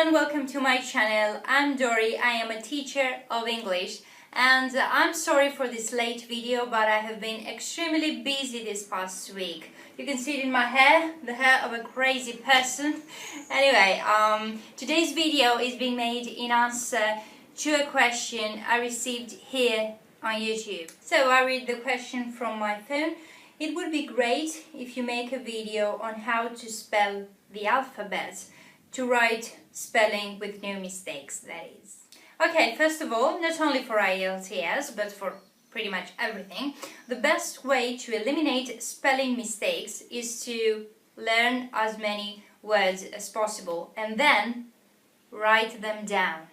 everyone, welcome to my channel. I'm Dori, I am a teacher of English and I'm sorry for this late video, but I have been extremely busy this past week. You can see it in my hair, the hair of a crazy person. Anyway, today's video is being made in answer to a question I received here on YouTube. So I read the question from my phone. It would be great if you make a video on how to spell the alphabet, to write spelling with no mistakes, that is. Okay, first of all, not only for IELTS, but for pretty much everything, the best way to eliminate spelling mistakes is to learn as many words as possible and then write them down.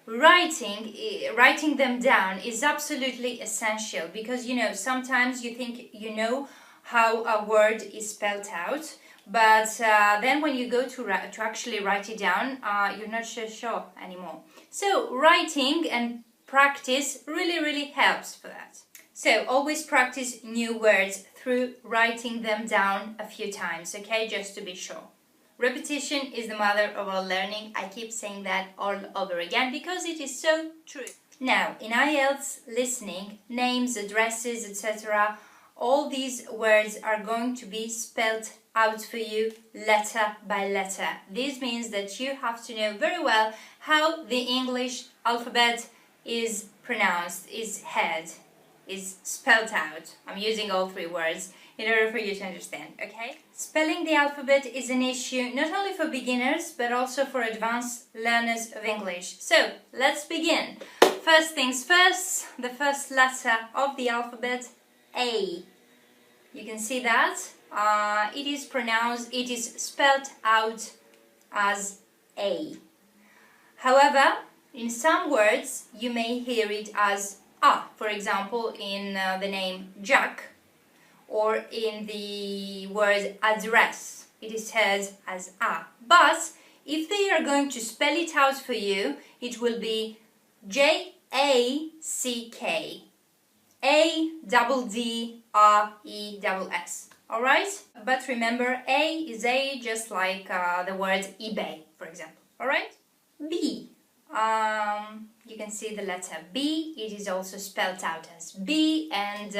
Writing them down is absolutely essential because, you know, sometimes you think you know how a word is spelled out, but then when you go to actually write it down, you're not so sure anymore. So writing and practice really helps for that. So always practice new words through writing them down a few times, okay, just to be sure. Repetition is the mother of all learning. I keep saying that all over again because it is so true. Now, in IELTS listening, names, addresses, etc., all these words are going to be spelled out for you letter by letter. This means that you have to know very well how the English alphabet is pronounced, is heard, is spelled out. I'm using all three words in order for you to understand, okay? Spelling the alphabet is an issue not only for beginners but also for advanced learners of English. So, let's begin. First things first, the first letter of the alphabet, A. You can see that it is spelled out as A. However, in some words you may hear it as A. For example, in the name Jack, or in the word address, it is heard as A. But if they are going to spell it out for you, it will be J-A-C-K. A-double-D-R-E-double-S. Alright? But remember, A is A, just like the word eBay, for example. Alright? B. You can see the letter B. It is also spelled out as B, and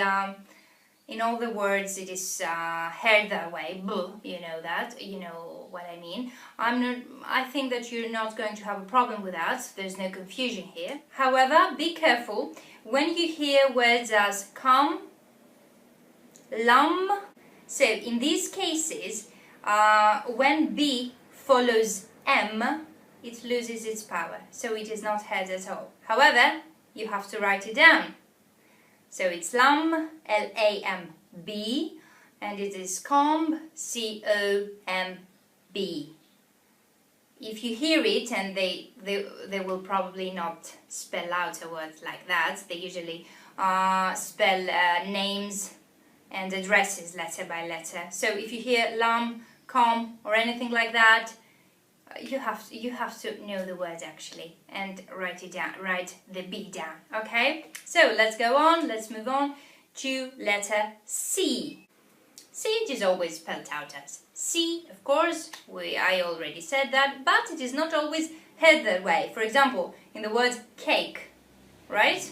in all the words it is heard that way. B, you know that, you know what I mean. I think that you're not going to have a problem with that. There's no confusion here. However, be careful when you hear words as come, lum. So in these cases, when B follows M, it loses its power, so it is not heard at all. However, you have to write it down. So it's lum, L-A-M-B, and it is comb, C-O-M-B. If you hear it, and they will probably not spell out a word like that, they usually spell names and addresses letter by letter. So if you hear lum, com, or anything like that, you have to know the word actually and write it down, write the B down, okay? So let's go on, let's move on to letter C. C, it is always spelled out as C, of course, I already said that, but it is not always heard that way. For example, in the word cake, right?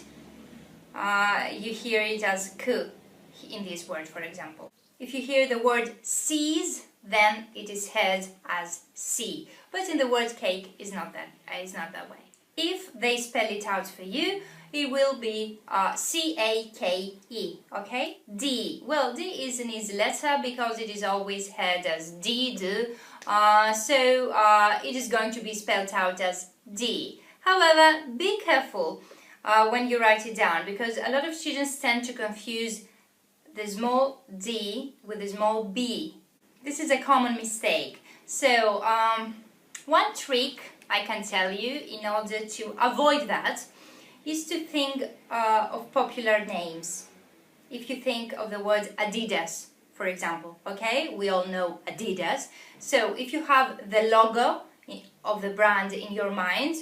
You hear it as K in this word, for example. If you hear the word C's, then it is heard as C. But in the word cake, it's not that way. If they spell it out for you, it will be C-A-K-E, okay? D. Well, D is an easy letter because it is always heard as D, so it is going to be spelled out as D. However, be careful when you write it down because a lot of students tend to confuse the small d with the small b. This is a common mistake. So, one trick I can tell you in order to avoid that is to think of popular names. If you think of the word Adidas, for example, okay? We all know Adidas. So if you have the logo of the brand in your mind,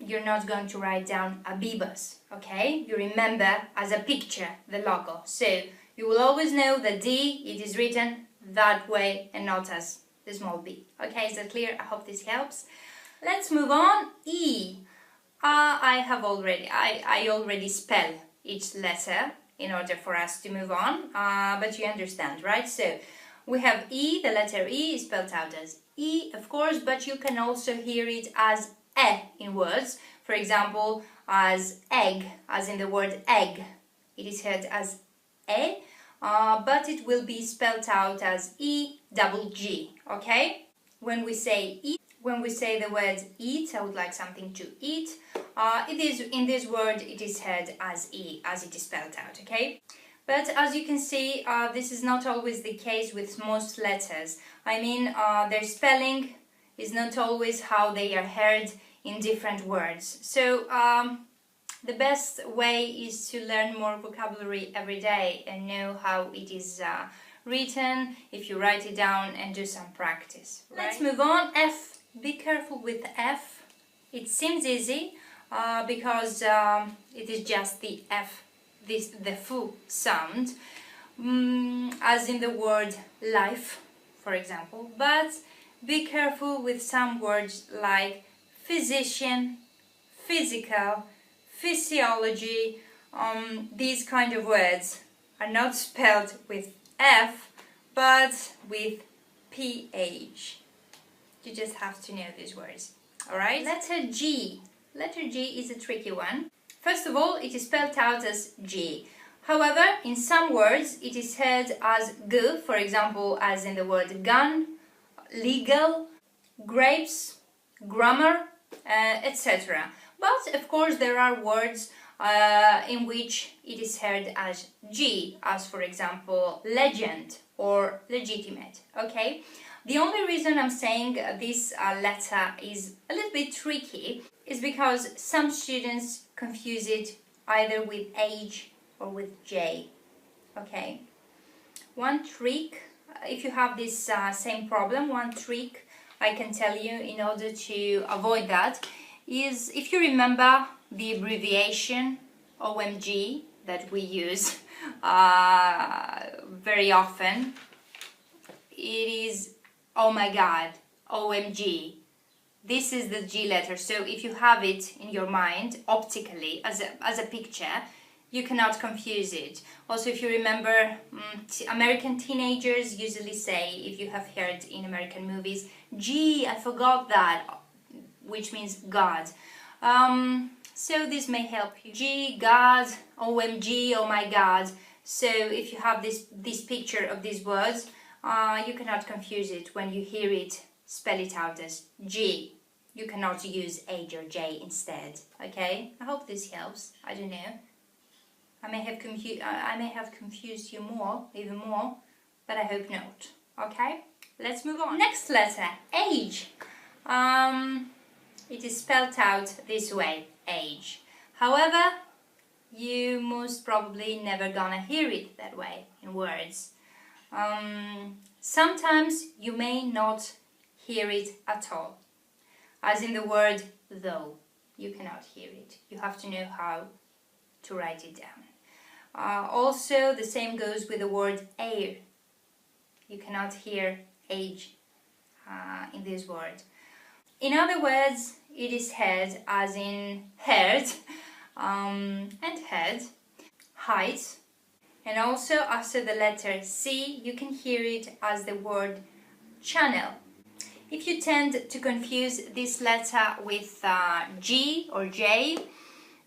you're not going to write down Abibas, okay? You remember as a picture the logo. So you will always know that D, it is written that way and not as the small b. Okay, is that clear? I hope this helps. Let's move on. E. I already spell each letter in order for us to move on, but you understand, right? So we have E, the letter E is spelled out as E, of course, but you can also hear it as E in words. For example, as egg, as in the word egg. It is heard as E, but it will be spelled out as E double G, okay? When we say eat, when we say the word eat, I would like something to eat, it is in this word it is heard as E, as it is spelled out, okay? But as you can see, this is not always the case with most letters. I mean, their spelling is not always how they are heard in different words. So the best way is to learn more vocabulary every day and know how it is written, if you write it down and do some practice. Right? Let's move on. F. Be careful with F. It seems easy because it is just the F, the fu sound, as in the word life, for example. But be careful with some words like physician, physical, physiology. These kind of words are not spelled with F, but with PH. You just have to know these words. Alright? Letter G. Letter G is a tricky one. First of all, it is spelled out as G. However, in some words, it is heard as G, for example, as in the word gun, legal, grapes, grammar, etc. But, of course, there are words in which it is heard as G, as, for example, legend or legitimate, okay? The only reason I'm saying this letter is a little bit tricky is because some students confuse it either with H or with J, okay? One trick, if you have this same problem, one trick I can tell you in order to avoid that is, if you remember the abbreviation OMG that we use very often, it is oh my god, OMG. This is the G letter, so if you have it in your mind optically as a picture, you cannot confuse it. Also, if you remember, American teenagers usually say, if you have heard in American movies, gee, I forgot that, which means God. So this may help you. G, God, OMG, oh my God. So if you have this picture of these words, you cannot confuse it when you hear it, spell it out as G. You cannot use H or J instead, okay? I hope this helps, I don't know. I may have confused you even more, but I hope not, okay? Let's move on. Next letter, H. It is spelled out this way, H. However, you most probably never gonna hear it that way in words. Sometimes you may not hear it at all. As in the word though, you cannot hear it. You have to know how to write it down. Also, the same goes with the word air. You cannot hear H in this word. In other words, it is heard as in heard and head, height, and also after the letter C, you can hear it as the word channel. If you tend to confuse this letter with G or J,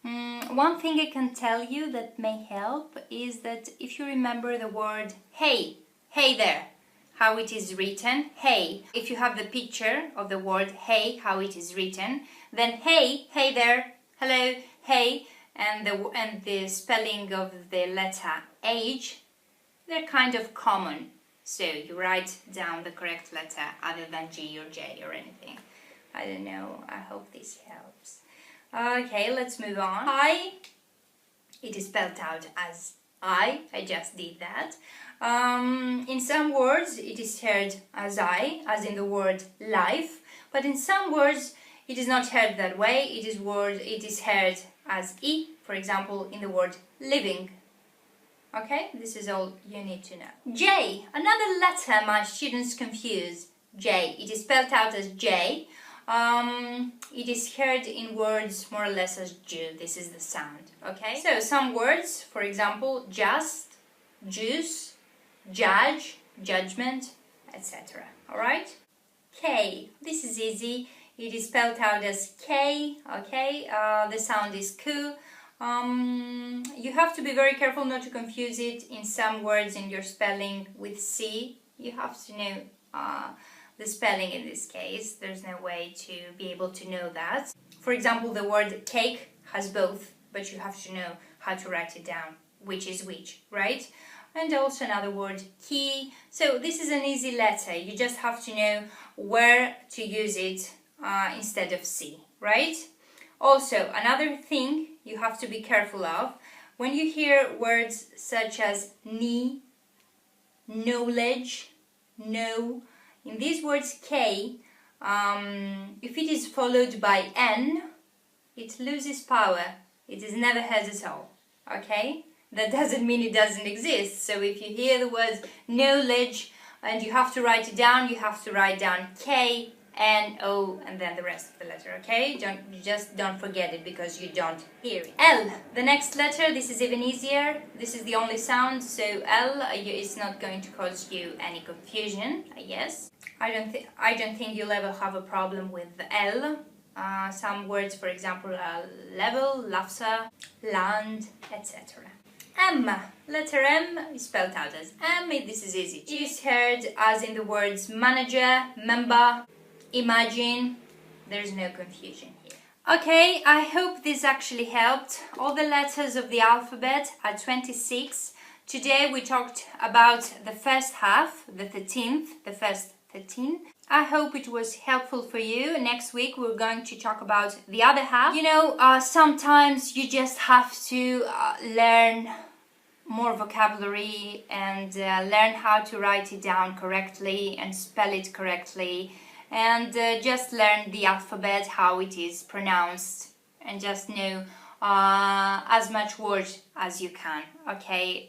one thing I can tell you that may help is that if you remember the word hey, hey there, how it is written, hey. If you have the picture of the word hey, how it is written, then hey, hey there, hello, hey, and the spelling of the letter H, they're kind of common. So you write down the correct letter other than G or J or anything. I don't know, I hope this helps. Okay, let's move on. I, it is spelled out as I just did that. In some words it is heard as I, as in the word life, but in some words it is not heard that way. It is heard as E, for example, in the word living. Okay, this is all you need to know. J, another letter my students confuse. J, it is spelled out as J, it is heard in words more or less as J. This is the sound, okay? So some words, for example, just, juice, judge, judgment, etc. Alright? K. This is easy. It is spelled out as K, okay? The sound is K. You have to be very careful not to confuse it in some words in your spelling with C. You have to know the spelling in this case. There's no way to be able to know that. For example, the word cake has both, but you have to know how to write it down, which is which, right? And also another word, key. So this is an easy letter. You just have to know where to use it instead of C, right? Also, another thing you have to be careful of, when you hear words such as knee, knowledge, know, in these words K, if it is followed by N, it loses power. It is never heard at all, okay? That doesn't mean it doesn't exist. So if you hear the words knowledge and you have to write it down, you have to write down K, N, O, and then the rest of the letter, okay? Just don't forget it because you don't hear it. L, the next letter, this is even easier. This is the only sound, so L is not going to cause you any confusion, I guess. I don't think you'll ever have a problem with the L. Some words, for example, are level, lafsa, land, etc. M, letter M is spelled out as M. This is easy. It is heard as in the words manager, member, imagine. There's no confusion here. Okay, I hope this actually helped. All the letters of the alphabet are 26. Today we talked about the first half, the 13th, the first 13. I hope it was helpful for you. Next week we're going to talk about the other half. You know, sometimes you just have to learn more vocabulary and learn how to write it down correctly and spell it correctly, and just learn the alphabet, how it is pronounced, and just know as much words as you can, okay?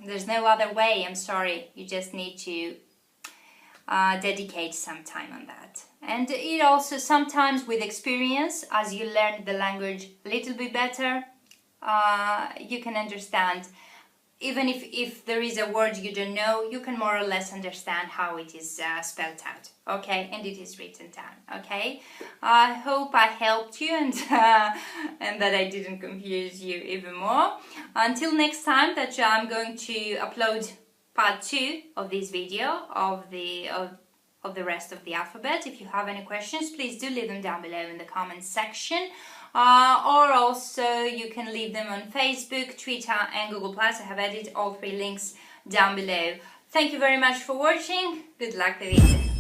There's no other way, I'm sorry. You just need to dedicate some time on that. And it also, sometimes with experience, as you learn the language a little bit better, you can understand. Even if there is a word you don't know, you can more or less understand how it is spelled out, okay? And it is written down, okay? I hope I helped you and that I didn't confuse you even more. Until next time, that I'm going to upload part 2 of this video of the rest of the alphabet. If you have any questions, please do leave them down below in the comments section. Or also you can leave them on Facebook, Twitter and Google+. I have added all 3 links down below. Thank you very much for watching. Good luck with it.